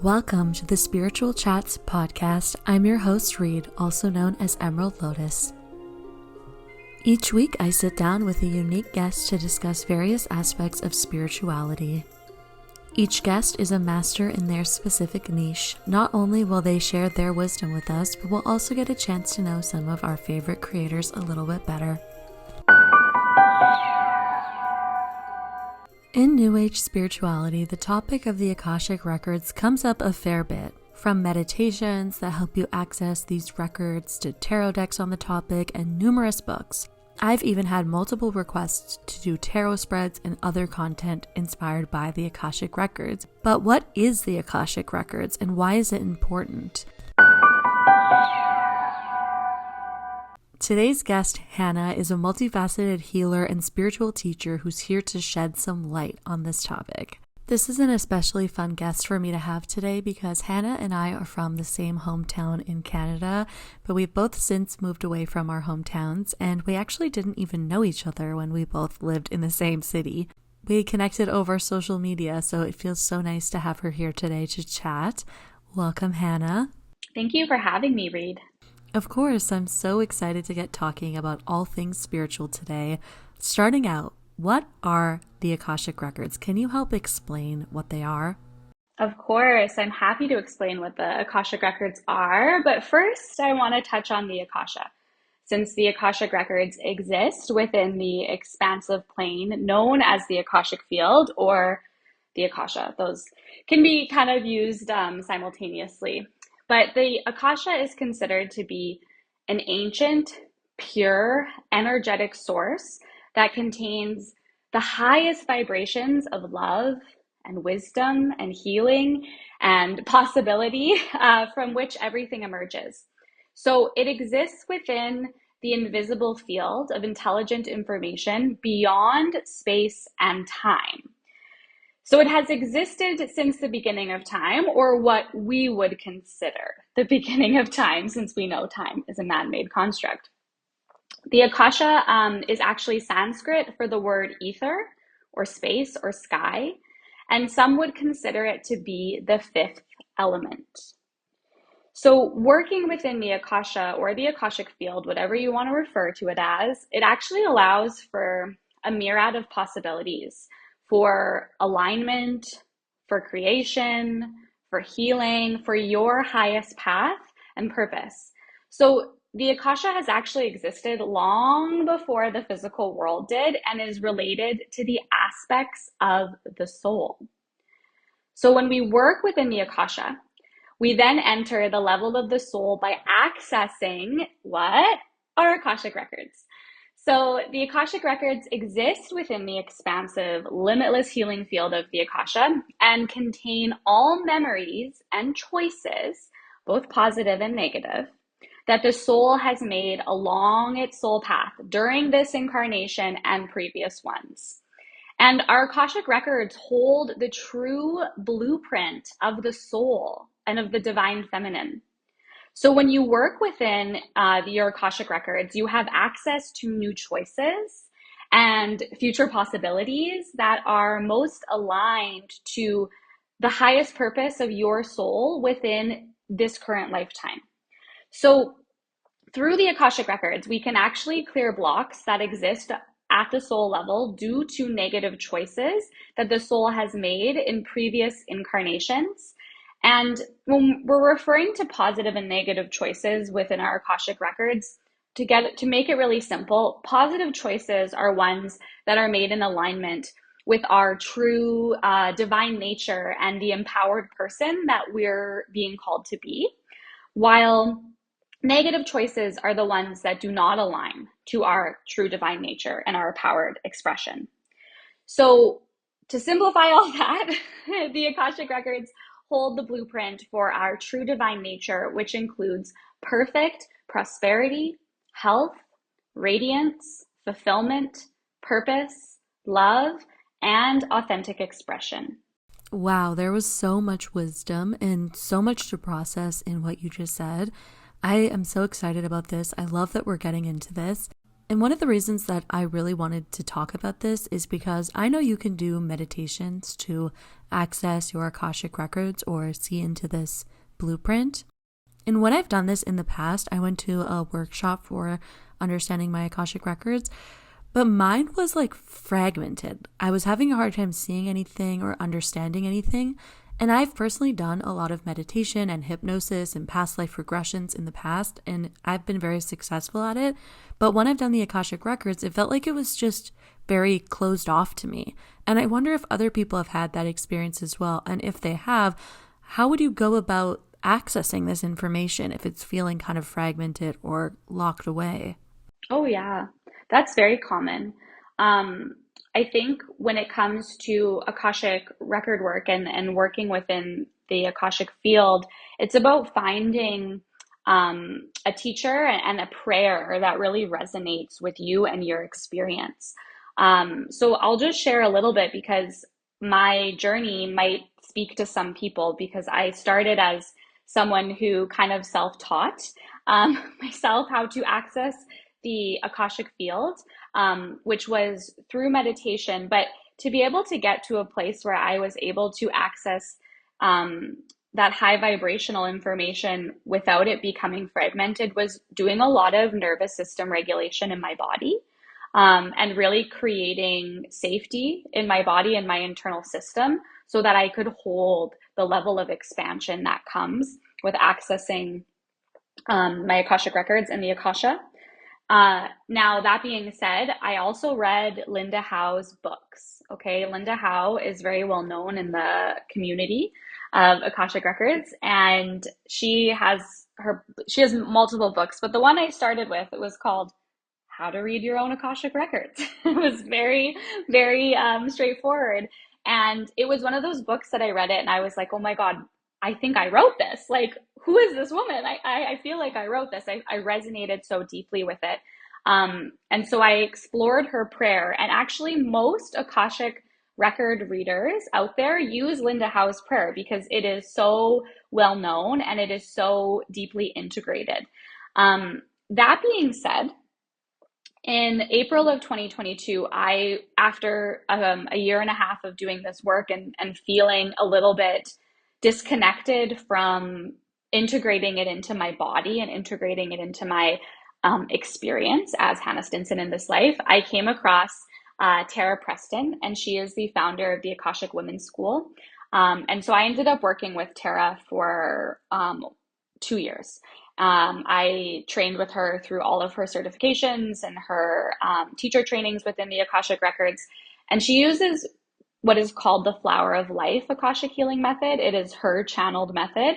Welcome to the Spiritual Chats podcast. I'm your host, Reid, also known as Emerald Lotus. Each week, I sit down with a unique guest to discuss various aspects of spirituality. Each guest is a master in their specific niche. Not only will they share their wisdom with us, but we'll also get a chance to know some of our favorite creators a little bit better. In New Age spirituality, the topic of the Akashic Records comes up a fair bit. From meditations that help you access these records to tarot decks on the topic and numerous books. I've even had multiple requests to do tarot spreads and other content inspired by the Akashic Records. But what is the Akashic Records and why is it important? Today's guest, Hannah, is a multifaceted healer and spiritual teacher who's here to shed some light on this topic. This is an especially fun guest for me to have today because Hannah and I are from the same hometown in Canada, but we've both since moved away from our hometowns, and we actually didn't even know each other when we both lived in the same city. We connected over social media, so it feels so nice to have her here today to chat. Welcome, Hannah. Thank you for having me, Reid. Of course, I'm so excited to get talking about all things spiritual today. Starting out, what are the Akashic Records? Can you help explain what they are? Of course, I'm happy to explain what the Akashic Records are, but first I want to touch on the Akasha. Since the Akashic Records exist within the expansive plane known as the Akashic Field or the Akasha, those can be kind of used simultaneously. But the Akasha is considered to be an ancient, pure, energetic source that contains the highest vibrations of love and wisdom and healing and possibility from which everything emerges. So it exists within the invisible field of intelligent information beyond space and time. So it has existed since the beginning of time, or what we would consider the beginning of time, since we know time is a man-made construct. The Akasha is actually Sanskrit for the word ether, or space, or sky, and some would consider it to be the fifth element. So working within the Akasha, or the Akashic field, whatever you want to refer to it as, it actually allows for a myriad of possibilities. For alignment, for creation, for healing, for your highest path and purpose. So the Akasha has actually existed long before the physical world did and is related to the aspects of the soul. So when we work within the Akasha, we then enter the level of the soul by accessing what? Our Akashic Records. So the Akashic Records exist within the expansive, limitless healing field of the Akasha and contain all memories and choices, both positive and negative, that the soul has made along its soul path during this incarnation and previous ones. And our Akashic Records hold the true blueprint of the soul and of the divine feminine. So when you work within your Akashic Records, you have access to new choices and future possibilities that are most aligned to the highest purpose of your soul within this current lifetime. So through the Akashic Records, we can actually clear blocks that exist at the soul level due to negative choices that the soul has made in previous incarnations. And when we're referring to positive and negative choices within our Akashic Records, to make it really simple, positive choices are ones that are made in alignment with our true divine nature and the empowered person that we're being called to be, while negative choices are the ones that do not align to our true divine nature and our powered expression. So to simplify all that, the Akashic Records hold the blueprint for our true divine nature, which includes perfect prosperity, health, radiance, fulfillment, purpose, love, and authentic expression. Wow, there was so much wisdom and so much to process in what you just said. I am so excited about this. I love that we're getting into this. And one of the reasons that I really wanted to talk about this is because I know you can do meditations to access your Akashic Records or see into this blueprint. And when I've done this in the past, I went to a workshop for understanding my Akashic Records, but mine was like fragmented. I was having a hard time seeing anything or understanding anything. And I've personally done a lot of meditation and hypnosis and past life regressions in the past, and I've been very successful at it. But when I've done the Akashic Records, it felt like it was just very closed off to me. And I wonder if other people have had that experience as well. And if they have, how would you go about accessing this information if it's feeling kind of fragmented or locked away? Oh, yeah, that's very common. Um, I think when it comes to Akashic record work and working within the Akashic field, it's about finding a teacher and a prayer that really resonates with you and your experience. So I'll just share a little bit because my journey might speak to some people because I started as someone who kind of self-taught myself how to access the Akashic field, which was through meditation. But to be able to get to a place where I was able to access that high vibrational information without it becoming fragmented was doing a lot of nervous system regulation in my body, and really creating safety in my body and my internal system so that I could hold the level of expansion that comes with accessing my Akashic records and the Akasha. Now, that being said, I also read Linda Howe's books. Okay, Linda Howe is very well known in the community of Akashic Records, and she has multiple books, but the one I started with, it was called How to Read Your Own Akashic Records. It was very, very straightforward, and it was one of those books that I read it, and I was like, oh my God, I think I wrote this. Like, who is this woman? I feel like I wrote this. I resonated so deeply with it. And so I explored her prayer. And actually, most Akashic record readers out there use Linda Howe's prayer because it is so well known and it is so deeply integrated. That being said, in April of 2022, after a year and a half of doing this work and feeling a little bit disconnected from integrating it into my body and integrating it into my experience as Hannah Stinson in this life, I came across Tara Preston, and she is the founder of the Akashic Women's School. And so I ended up working with Tara for 2 years. I trained with her through all of her certifications and her teacher trainings within the Akashic Records. And she uses what is called the Flower of Life Akashic Healing Method. It is her channeled method.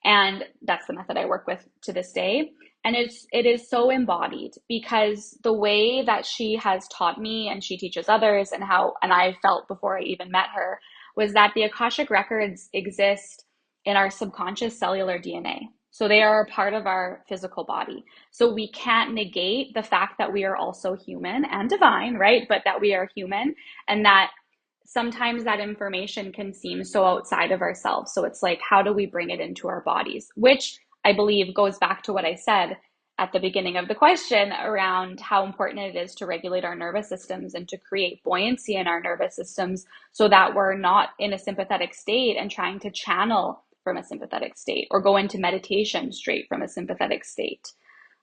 And that's the method I work with to this day. And it is so embodied because the way that she has taught me and she teaches others and I felt before I even met her was that the Akashic Records exist in our subconscious cellular DNA. So they are a part of our physical body. So we can't negate the fact that we are also human and divine, right? But that we are human, and that sometimes that information can seem so outside of ourselves. So it's like, how do we bring it into our bodies? Which I believe goes back to what I said at the beginning of the question around how important it is to regulate our nervous systems and to create buoyancy in our nervous systems so that we're not in a sympathetic state and trying to channel from a sympathetic state or go into meditation straight from a sympathetic state.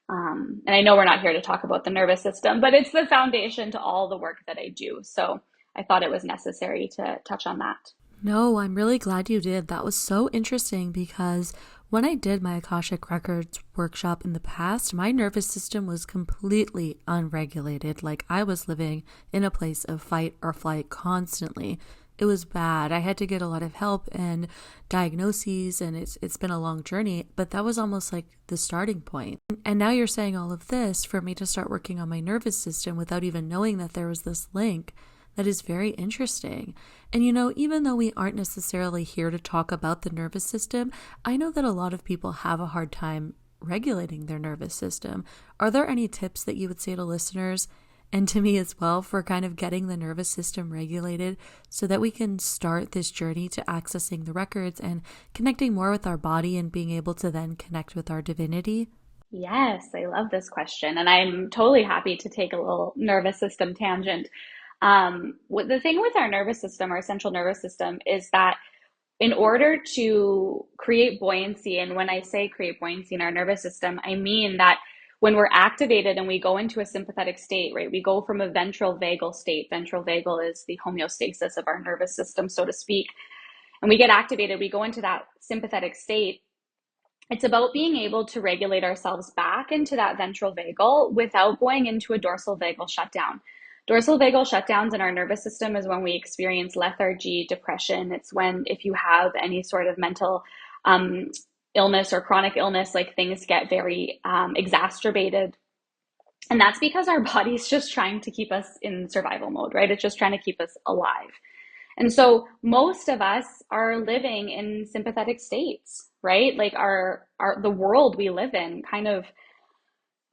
And I know we're not here to talk about the nervous system, but it's the foundation to all the work that I do. So I thought it was necessary to touch on that. No, I'm really glad you did. That was so interesting because when I did my Akashic Records workshop in the past, my nervous system was completely unregulated. Like I was living in a place of fight or flight constantly. It was bad. I had to get a lot of help and diagnoses, and it's been a long journey, but that was almost like the starting point. And now you're saying all of this for me to start working on my nervous system without even knowing that there was this link. That is very interesting. And even though we aren't necessarily here to talk about the nervous system, I know that a lot of people have a hard time regulating their nervous system. Are there any tips that you would say to listeners and to me as well for kind of getting the nervous system regulated so that we can start this journey to accessing the records and connecting more with our body and being able to then connect with our divinity? Yes, I love this question. And I'm totally happy to take a little nervous system tangent. The thing with our nervous system, our central nervous system, is that in order to create buoyancy, and when I say create buoyancy in our nervous system, I mean that when we're activated and we go into a sympathetic state, right? We go from a ventral vagal state. Ventral vagal is the homeostasis of our nervous system, so to speak. And we get activated, we go into that sympathetic state. It's about being able to regulate ourselves back into that ventral vagal without going into a dorsal vagal shutdown. Dorsal vagal shutdowns in our nervous system is when we experience lethargy, depression. It's when, if you have any sort of mental illness or chronic illness, like things get very exacerbated. And that's because our body's just trying to keep us in survival mode, right? It's just trying to keep us alive. And so most of us are living in sympathetic states, right? Like the world we live in kind of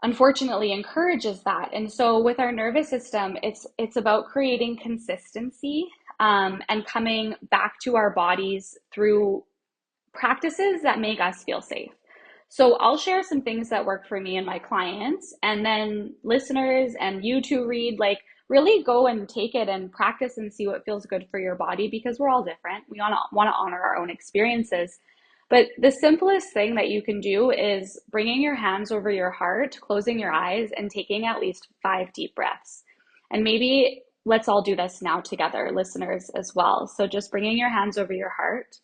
unfortunately encourages that. And so with our nervous system, it's about creating consistency and coming back to our bodies through practices that make us feel safe. So I'll share some things that work for me and my clients, and then listeners and you too, Reid, like really go and take it and practice and see what feels good for your body, because we're all different. We want to honor our own experiences. But the simplest thing that you can do is bringing your hands over your heart, closing your eyes, and taking at least 5 deep breaths. And maybe let's all do this now together, listeners as well. So just bringing your hands over your heart,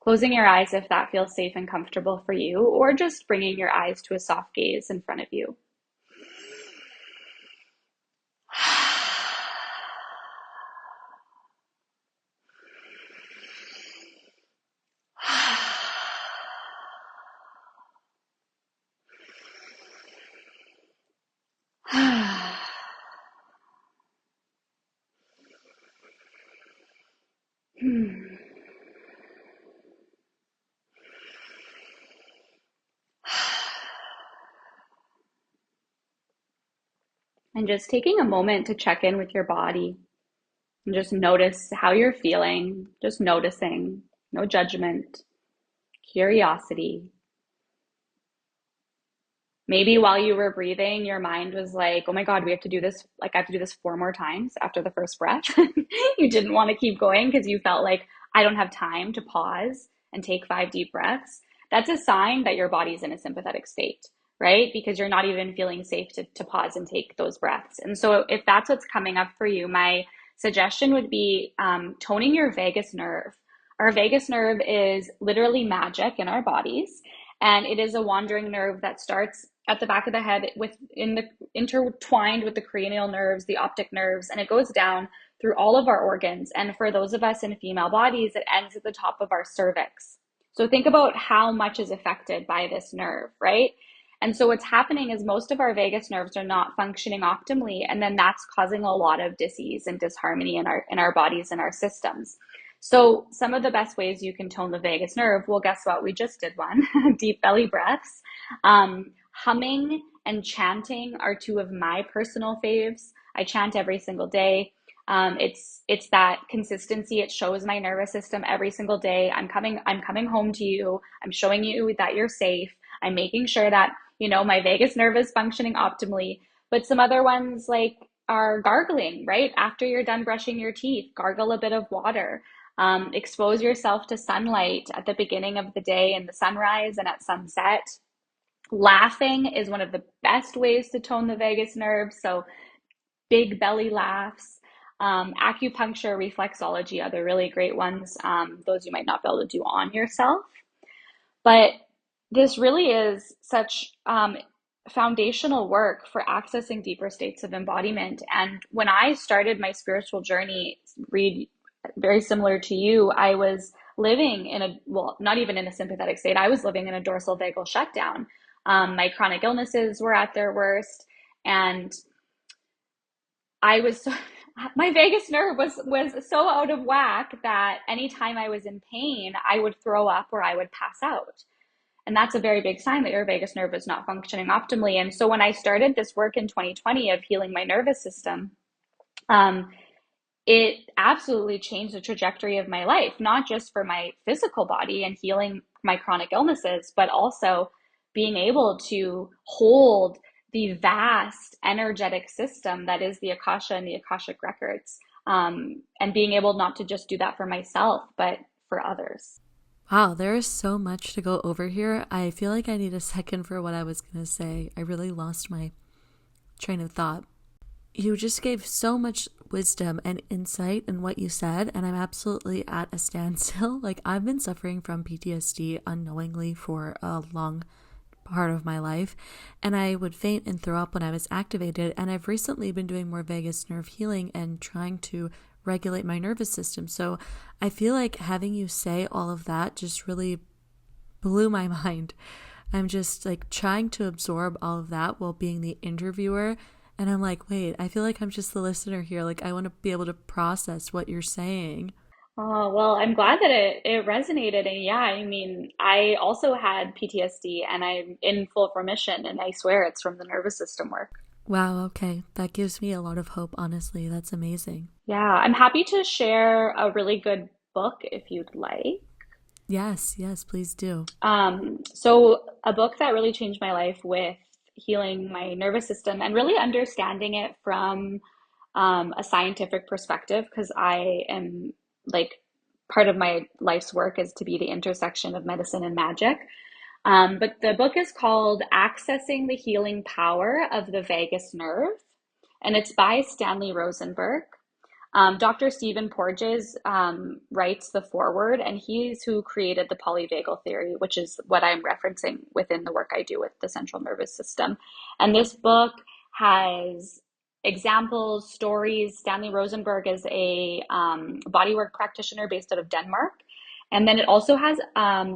closing your eyes if that feels safe and comfortable for you, or just bringing your eyes to a soft gaze in front of you. And just taking a moment to check in with your body and just notice how you're feeling, just noticing, no judgment, curiosity. Maybe while you were breathing, your mind was like, oh my God, we have to do this. Like, I have to do this 4 more times after the first breath. You didn't want to keep going because you felt like, I don't have time to pause and take 5 deep breaths. That's a sign that your body's in a sympathetic state, right? Because you're not even feeling safe to pause and take those breaths. And so if that's what's coming up for you, my suggestion would be toning your vagus nerve. Our vagus nerve is literally magic in our bodies. And it is a wandering nerve that starts at the back of the head intertwined with the cranial nerves, the optic nerves, and it goes down through all of our organs. And for those of us in female bodies, it ends at the top of our cervix. So think about how much is affected by this nerve, right? And so what's happening is most of our vagus nerves are not functioning optimally, and then that's causing a lot of disease and disharmony in our bodies and our systems. So some of the best ways you can tone the vagus nerve, well, guess what? We just did one. Deep belly breaths. Humming and chanting are 2 of my personal faves. I chant every single day. It's that consistency. It shows my nervous system every single day. I'm coming home to you. I'm showing you that you're safe. I'm making sure that, my vagus nerve is functioning optimally. But some other ones like are gargling, right? After you're done brushing your teeth, gargle a bit of water. Expose yourself to sunlight at the beginning of the day and the sunrise and at sunset. Laughing is one of the best ways to tone the vagus nerve. So big belly laughs. Acupuncture, reflexology, other really great ones. Those you might not be able to do on yourself. But this really is such foundational work for accessing deeper states of embodiment. And when I started my spiritual journey, Reid, very similar to you, I was living not even in a sympathetic state. I was living in a dorsal vagal shutdown. My chronic illnesses were at their worst, and my vagus nerve was so out of whack that anytime I was in pain, I would throw up or I would pass out. And that's a very big sign that your vagus nerve is not functioning optimally. And so when I started this work in 2020 of healing my nervous system, it absolutely changed the trajectory of my life, not just for my physical body and healing my chronic illnesses, but also being able to hold the vast energetic system that is the Akasha and the Akashic Records, and being able not to just do that for myself, but for others. Wow, there is so much to go over here. I feel like I need a second for what I was going to say. I really lost my train of thought. You just gave so much wisdom and insight in what you said, and I'm absolutely at a standstill. Like, I've been suffering from PTSD unknowingly for a long part of my life, and I would faint and throw up when I was activated. And I've recently been doing more vagus nerve healing and trying to regulate my nervous system. So I feel like having you say all of that just really blew my mind. I'm just like trying to absorb all of that while being the interviewer. And I'm like, wait, I feel like I'm just the listener here. Like, I want to be able to process what you're saying. Oh, well, I'm glad that it resonated. And yeah, I mean, I also had PTSD and I'm in full remission, and I swear it's from the nervous system work. Wow, okay. That gives me a lot of hope, honestly. That's amazing. Yeah, I'm happy to share a really good book if you'd like. Yes, yes, please do. So a book that really changed my life with healing my nervous system and really understanding it from a scientific perspective, because I am like part of my life's work is to be the intersection of medicine and magic. But the book is called Accessing the Healing Power of the Vagus Nerve, and it's by Stanley Rosenberg. Dr. Stephen Porges writes the foreword, and he's who created the polyvagal theory, which is what I'm referencing within the work I do with the central nervous system. And this book has examples, stories. Stanley Rosenberg is a bodywork practitioner based out of Denmark. And then it also has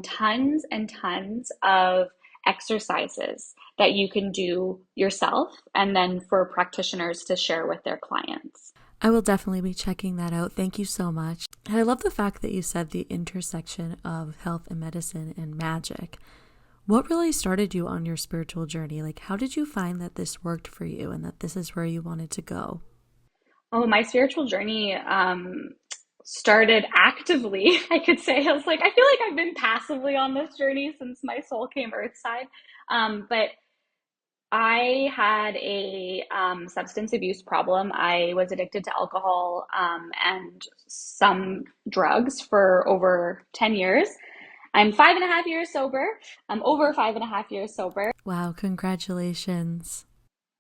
tons and tons of exercises that you can do yourself and then for practitioners to share with their clients. I will definitely be checking that out. Thank you so much. And I love the fact that you said the intersection of health and medicine and magic. What really started you on your spiritual journey? Like, how did you find that this worked for you and that this is where you wanted to go? Oh, my spiritual journey started actively, I could say. I was like, I feel like I've been passively on this journey since my soul came earthside. But I had a substance abuse problem. I was addicted to alcohol and some drugs for over 10 years. I'm 5.5 years sober. I'm over 5.5 years sober. Wow, congratulations.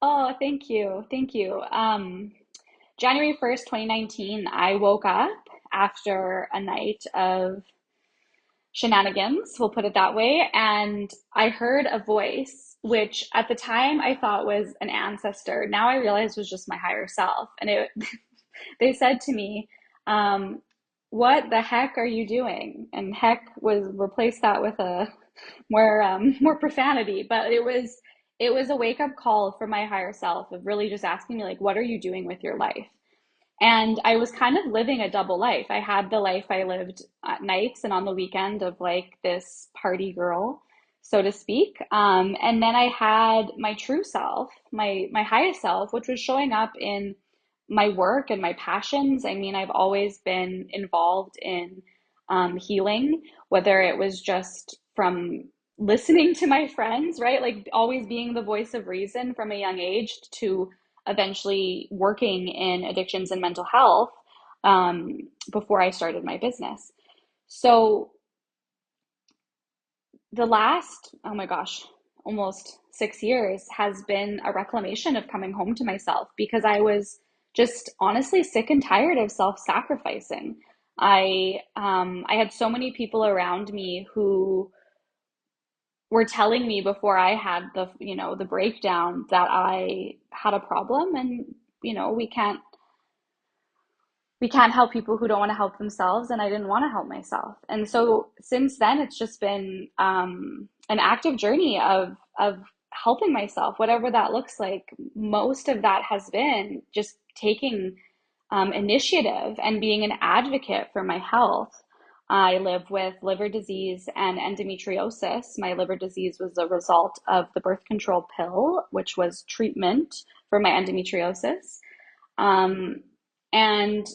Oh, thank you. Thank you. January 1st, 2019, I woke up after a night of shenanigans, we'll put it that way. And I heard a voice, which at the time I thought was an ancestor. Now I realize was just my higher self. And they said to me, what the heck are you doing? And heck was replaced that with a more profanity, but it was a wake up call for my higher self of really just asking me like, what are you doing with your life? And I was kind of living a double life. I had the life I lived at nights and on the weekend of like this party girl, so to speak. And then I had my true self, my highest self, which was showing up in my work and my passions. I mean, I've always been involved in healing, whether it was just from listening to my friends, right? Like always being the voice of reason from a young age to eventually working in addictions and mental health before I started my business. So the last, oh my gosh, almost 6 years has been a reclamation of coming home to myself because I was just honestly sick and tired of self-sacrificing. I had so many people around me who were telling me before I had the breakdown that I had a problem, and we can't help people who don't want to help themselves, and I didn't want to help myself. And so since then it's just been an active journey of helping myself, whatever that looks like. Most of that has been just taking initiative and being an advocate for my health. I live with liver disease and endometriosis. My liver disease was a result of the birth control pill, which was treatment for my endometriosis. And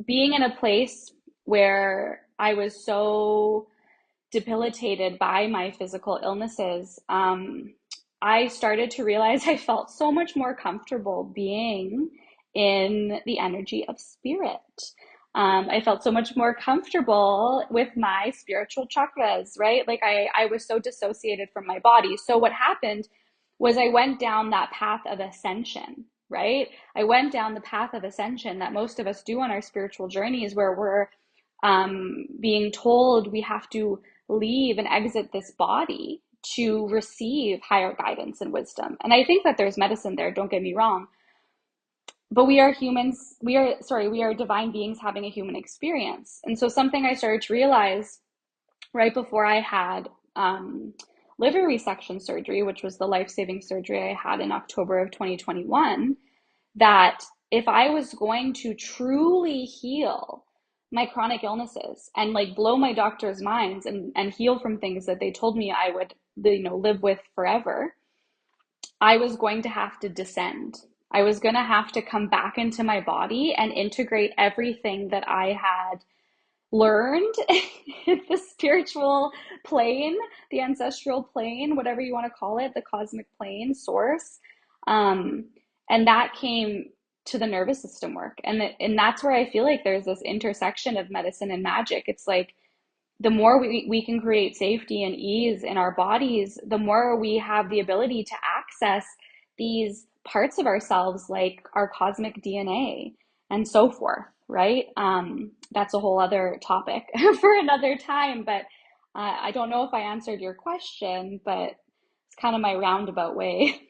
being in a place where I was so debilitated by my physical illnesses, I started to realize I felt so much more comfortable being in the energy of spirit. I felt so much more comfortable with my spiritual chakras, right? Like I was so dissociated from my body. So what happened was I went down that path of ascension, right? I went down the path of ascension that most of us do on our spiritual journeys, where we're being told we have to leave and exit this body to receive higher guidance and wisdom. And I think that there's medicine there, don't get me wrong, but we are humans, we are divine beings having a human experience. And so something I started to realize right before I had liver resection surgery, which was the life-saving surgery I had in October of 2021, that if I was going to truly heal my chronic illnesses and like blow my doctor's minds and heal from things that they told me I would, live with forever, I was going to have to descend. I was going to have to come back into my body and integrate everything that I had learned in the spiritual plane, the ancestral plane, whatever you want to call it, the cosmic plane, source. Um, and that came to the nervous system work. And that's where I feel like there's this intersection of medicine and magic. It's like the more we can create safety and ease in our bodies, the more we have the ability to access these parts of ourselves, like our cosmic DNA and so forth, right? That's a whole other topic for another time, but I don't know if I answered your question, but it's kind of my roundabout way.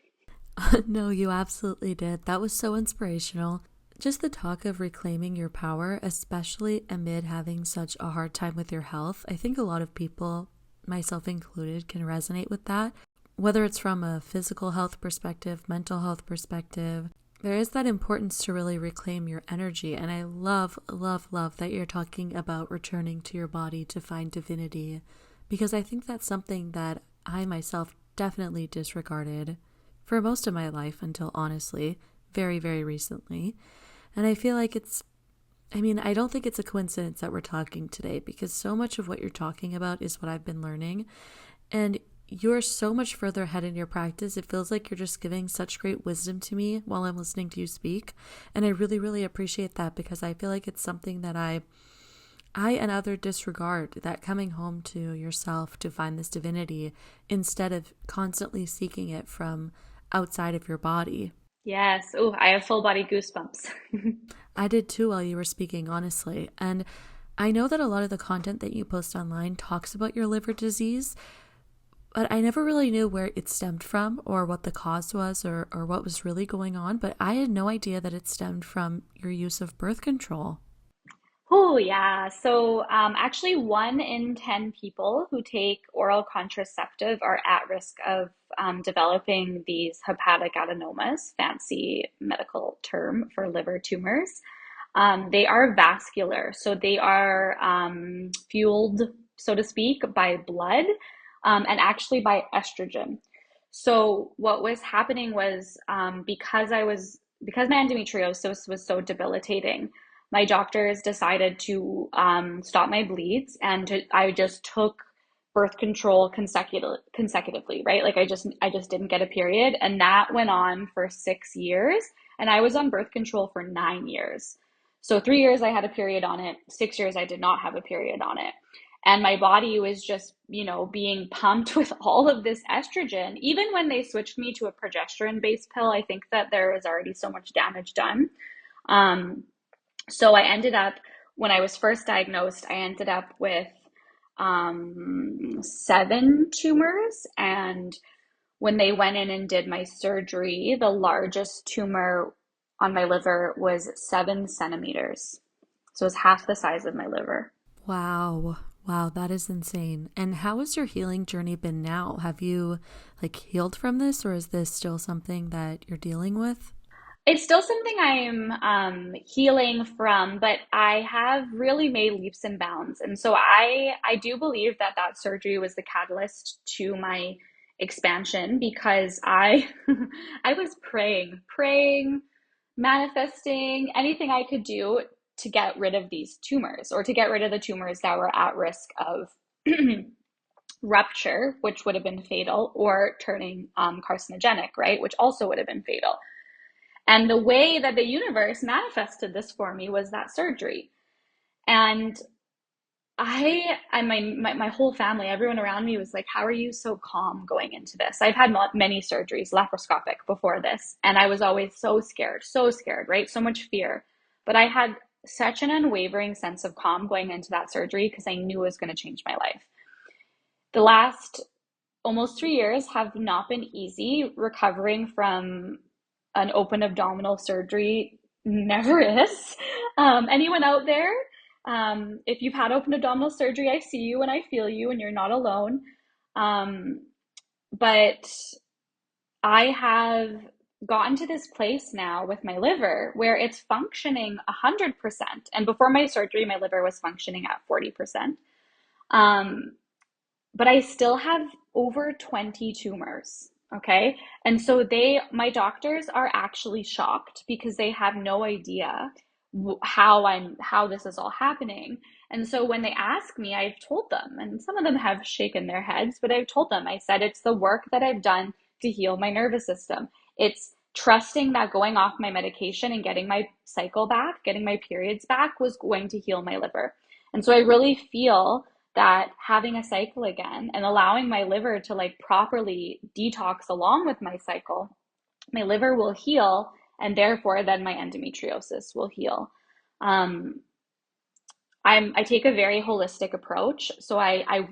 No, you absolutely did. That was so inspirational. Just the talk of reclaiming your power, especially amid having such a hard time with your health. I think a lot of people, myself included, can resonate with that. Whether it's from a physical health perspective, mental health perspective, there is that importance to really reclaim your energy. And I love, love, love that you're talking about returning to your body to find divinity, because I think that's something that I myself definitely disregarded for most of my life until honestly, very, very recently. And I feel like I don't think it's a coincidence that we're talking today, because so much of what you're talking about is what I've been learning. And you're so much further ahead in your practice. It feels like you're just giving such great wisdom to me while I'm listening to you speak. And I really, really appreciate that, because I feel like it's something that I and others disregard, that coming home to yourself to find this divinity instead of constantly seeking it from outside of your body. Yes. Oh, I have full body goosebumps. I did too while you were speaking, honestly. And I know that a lot of the content that you post online talks about your liver disease, but I never really knew where it stemmed from or what the cause was, or what was really going on. But I had no idea that it stemmed from your use of birth control. Oh, yeah. So, actually, 1 in 10 people who take oral contraceptive are at risk of developing these hepatic adenomas, fancy medical term for liver tumors. They are vascular, so they are fueled, so to speak, by blood, and actually by estrogen. So, what was happening was, because my endometriosis was so debilitating, my doctors decided to stop my bleeds, and I just took birth control consecutively, right? Like I just didn't get a period, and that went on for 6 years, and I was on birth control for 9 years. So 3 years I had a period on it, 6 years I did not have a period on it. And my body was just, being pumped with all of this estrogen. Even when they switched me to a progesterone-based pill, I think that there was already so much damage done. Um, so I ended up, when I was first diagnosed, I ended up with 7 tumors. And when they went in and did my surgery, the largest tumor on my liver was 7 centimeters. So it was half the size of my liver. Wow. Wow, that is insane. And how has your healing journey been now? Have you healed from this, or is this still something that you're dealing with? It's still something I'm healing from, but I have really made leaps and bounds. And so I do believe that that surgery was the catalyst to my expansion, because I I was praying, manifesting anything I could do to get rid of these tumors, or to get rid of the tumors that were at risk of rupture, which would have been fatal, or turning carcinogenic, right, which also would have been fatal. And the way that the universe manifested this for me was that surgery. And my whole family, everyone around me was like, how are you so calm going into this? I've had many surgeries, laparoscopic, before this, and I was always so scared, right? So much fear. But I had such an unwavering sense of calm going into that surgery because I knew it was going to change my life. The last almost 3 years have not been easy. Recovering from an open abdominal surgery never is. Anyone out there, if you've had open abdominal surgery, I see you and I feel you, and you're not alone. Um, but I have gotten to this place now with my liver where it's functioning 100%. And before my surgery, my liver was functioning at 40%. Um, but I still have over 20 tumors. Okay. And so my doctors are actually shocked because they have no idea how this is all happening. And so when they ask me, I've told them, and some of them have shaken their heads, but I've told them, I said, it's the work that I've done to heal my nervous system. It's trusting that going off my medication and getting my cycle back, getting my periods back was going to heal my liver. And so I really feel that having a cycle again and allowing my liver to like properly detox along with my cycle, my liver will heal, and therefore then my endometriosis will heal. Um, I take a very holistic approach. So I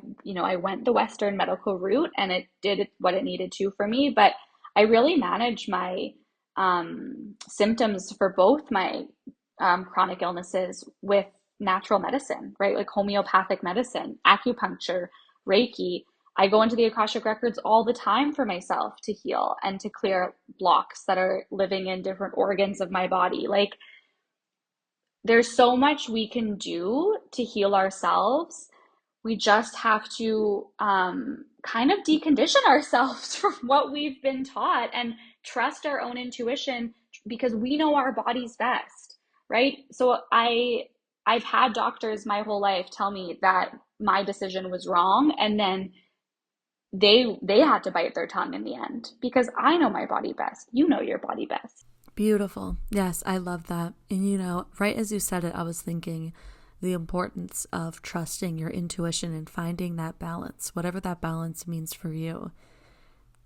went the Western medical route and it did what it needed to for me, but I really manage my symptoms for both my chronic illnesses with natural medicine, right? Like homeopathic medicine, acupuncture, Reiki. I go into the Akashic Records all the time for myself to heal and to clear blocks that are living in different organs of my body. Like there's so much we can do to heal ourselves. We just have to kind of decondition ourselves from what we've been taught and trust our own intuition because we know our bodies best, right? So I've had doctors my whole life tell me that my decision was wrong, and then they had to bite their tongue in the end because I know my body best. You know your body best. Beautiful. Yes, I love that. And right as you said it, I was thinking the importance of trusting your intuition and finding that balance, whatever that balance means for you.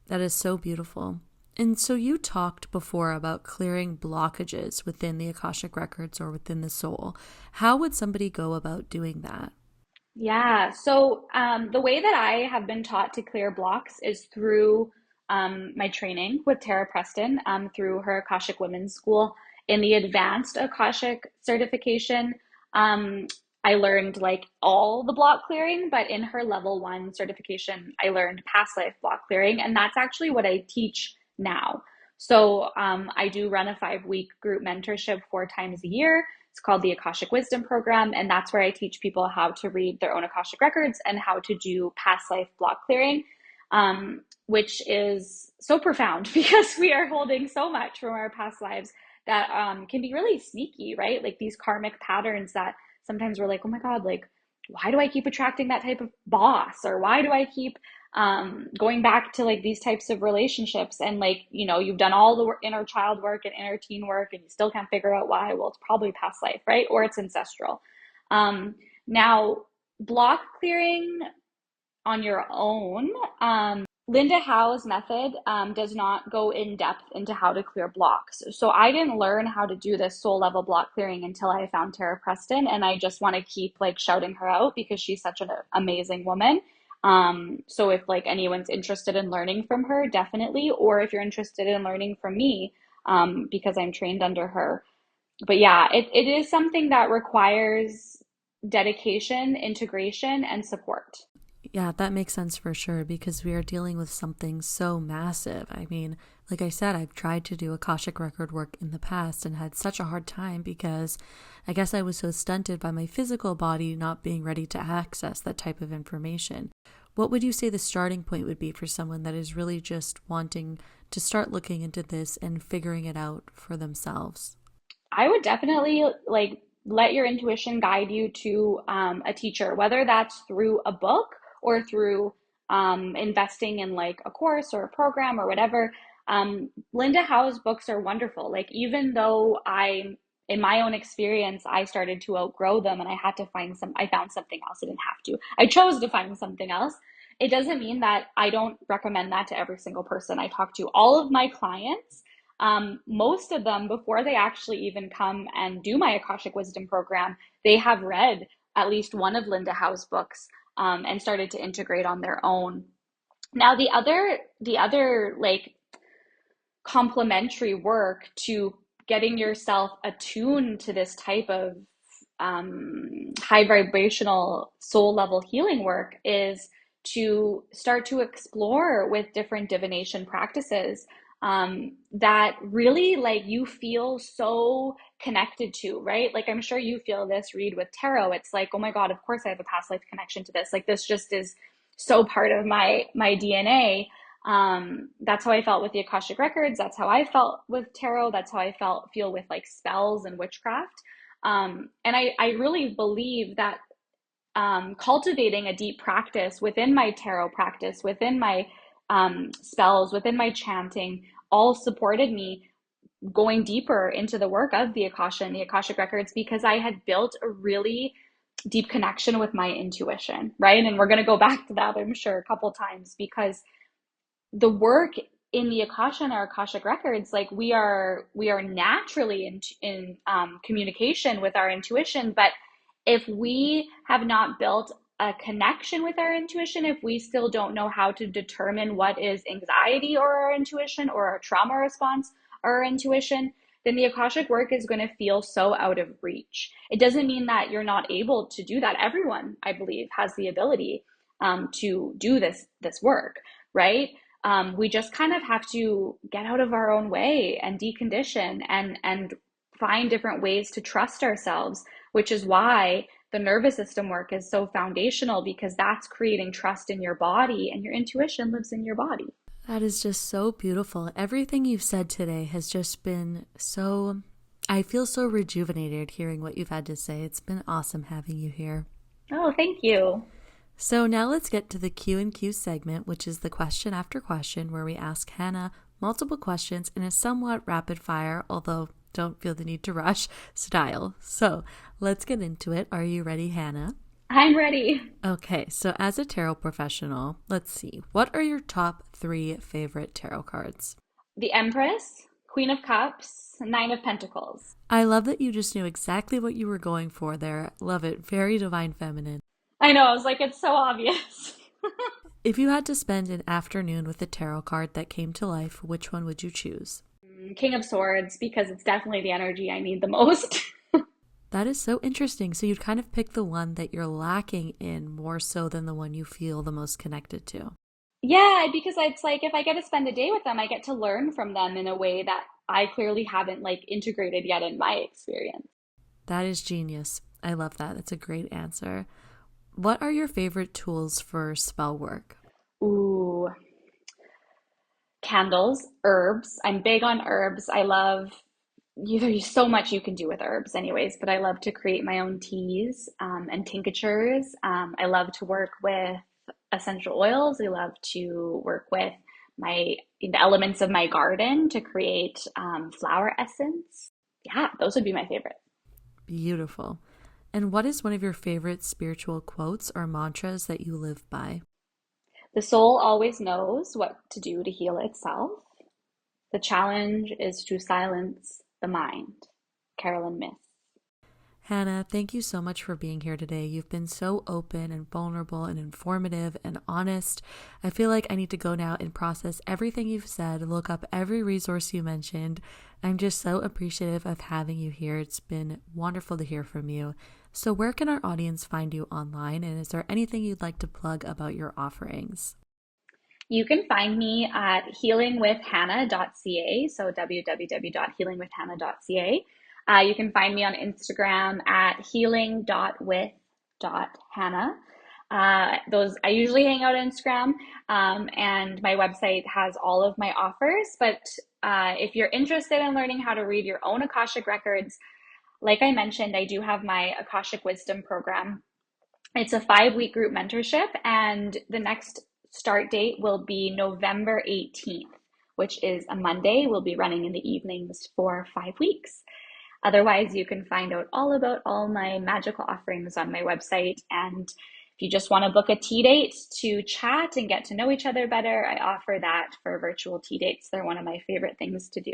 That is so beautiful. And so you talked before about clearing blockages within the Akashic Records or within the soul. How would somebody go about doing that? Yeah, so the way that I have been taught to clear blocks is through my training with Tara Preston through her Akashic Women's School. In the advanced Akashic certification, um, I learned like all the block clearing, but in her level 1 certification, I learned past life block clearing, and that's actually what I teach now. So I do run a 5-week group mentorship 4 times a year. It's called the Akashic Wisdom Program, and that's where I teach people how to read their own Akashic Records and how to do past life block clearing, which is so profound because we are holding so much from our past lives that can be really sneaky, right? Like these karmic patterns that sometimes we're like, oh my God, like, why do I keep attracting that type of boss? Or why do I keep going back to like these types of relationships? And like, you've done all the inner child work and inner teen work and you still can't figure out why. Well, it's probably past life, right? Or it's ancestral. Now, block clearing on your own. Linda Howe's method does not go in depth into how to clear blocks. So I didn't learn how to do this soul level block clearing until I found Tara Preston, and I just want to keep like shouting her out because she's such an amazing woman. So if like anyone's interested in learning from her, definitely, or if you're interested in learning from me, because I'm trained under her. But yeah, it is something that requires dedication, integration, and support. Yeah, that makes sense for sure because we are dealing with something so massive. I mean, like I said, I've tried to do Akashic Record work in the past and had such a hard time because I guess I was so stunted by my physical body not being ready to access that type of information. What would you say the starting point would be for someone that is really just wanting to start looking into this and figuring it out for themselves? I would definitely like let your intuition guide you to a teacher, whether that's through a book or through investing in like a course or a program or whatever. Linda Howe's books are wonderful. Like, even though in my own experience, I started to outgrow them and I found something else. I didn't have to. I chose to find something else. It doesn't mean that I don't recommend that to every single person I talk to. All of my clients, most of them, before they actually even come and do my Akashic Wisdom program, they have read at least one of Linda Howe's books, and started to integrate on their own. Now, the other like complementary work to getting yourself attuned to this type of high vibrational soul level healing work is to start to explore with different divination practices, that really like you feel so connected to, right? Like, I'm sure you feel this, Reid, with tarot. It's like, oh my God, of course I have a past life connection to this. Like, this just is so part of my DNA. That's how I felt with the Akashic Records. That's how I felt with tarot. That's how I feel with like spells and witchcraft. And I really believe that cultivating a deep practice within my tarot practice, within my spells, within my chanting, all supported me going deeper into the work of the Akasha and the Akashic Records, because I had built a really deep connection with my intuition, right? And we're going to go back to that, I'm sure, a couple times, because the work in the Akasha and our Akashic Records, like we are naturally in communication with our intuition. But if we have not built a connection with our intuition, if we still don't know how to determine what is anxiety or our intuition, or our trauma response or our intuition, then the Akashic work is going to feel so out of reach. It doesn't mean that you're not able to do that. Everyone, I believe, has the ability to do this work, right? We just kind of have to get out of our own way and decondition and find different ways to trust ourselves, which is why the nervous system work is so foundational, because that's creating trust in your body, and your intuition lives in your body. That is just so beautiful. Everything you've said today has just been so, I feel so rejuvenated hearing what you've had to say. It's been awesome having you here. Oh, thank you. So now let's get to the Q&Q segment, which is the question after question, where we ask Hannah multiple questions in a somewhat rapid fire, although don't feel the need to rush, style. So let's get into it. Are you ready, Hannah? I'm ready. Okay, so as a tarot professional, let's see. What are your top 3 favorite tarot cards? The Empress, Queen of Cups, Nine of Pentacles. I love that you just knew exactly what you were going for there. Love it. Very divine feminine. I know, I was like, it's so obvious. If you had to spend an afternoon with a tarot card that came to life, which one would you choose? King of Swords, because it's definitely the energy I need the most. That is so interesting. So you'd kind of pick the one that you're lacking in more so than the one you feel the most connected to. Yeah, because it's like, if I get to spend a day with them, I get to learn from them in a way that I clearly haven't like integrated yet in my experience. That is genius. I love that. That's a great answer. What are your favorite tools for spell work? Ooh, candles, herbs. I'm big on herbs. I love, there's so much you can do with herbs anyways, but I love to create my own teas, and tinctures. I love to work with essential oils. I love to work with the elements of my garden to create flower essence. Yeah, those would be my favorite. Beautiful. And what is one of your favorite spiritual quotes or mantras that you live by? The soul always knows what to do to heal itself. The challenge is to silence the mind. Carolyn Myss. Hannah, thank you so much for being here today. You've been so open and vulnerable and informative and honest. I feel like I need to go now and process everything you've said, look up every resource you mentioned. I'm just so appreciative of having you here. It's been wonderful to hear from you. So where can our audience find you online, and is there anything you'd like to plug about your offerings? You can find me at healingwithhannah.ca, so www.healingwithhannah.ca. You can find me on Instagram at healing.with.hannah. Those I usually hang out on Instagram, and my website has all of my offers. But if you're interested in learning how to read your own Akashic Records, like I mentioned, I do have my Akashic Wisdom program. It's a 5-week group mentorship, and the next start date will be November 18th, which is a Monday. We'll be running in the evenings for 5 weeks. Otherwise, you can find out all about all my magical offerings on my website. And if you just want to book a tea date to chat and get to know each other better, I offer that for virtual tea dates. They're one of my favorite things to do.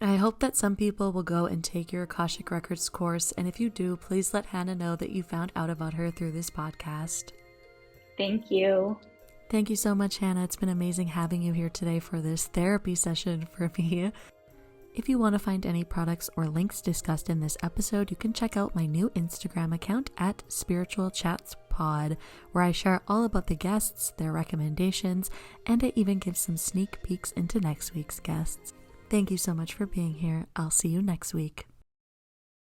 I hope that some people will go and take your Akashic Records course, and if you do, please let Hannah know that you found out about her through this podcast. Thank you. Thank you so much, Hannah. It's been amazing having you here today for this therapy session for me. If you want to find any products or links discussed in this episode, you can check out my new Instagram account at Spiritual Chats Pod, where I share all about the guests, their recommendations, and I even give some sneak peeks into next week's guests. Thank you so much for being here. I'll see you next week.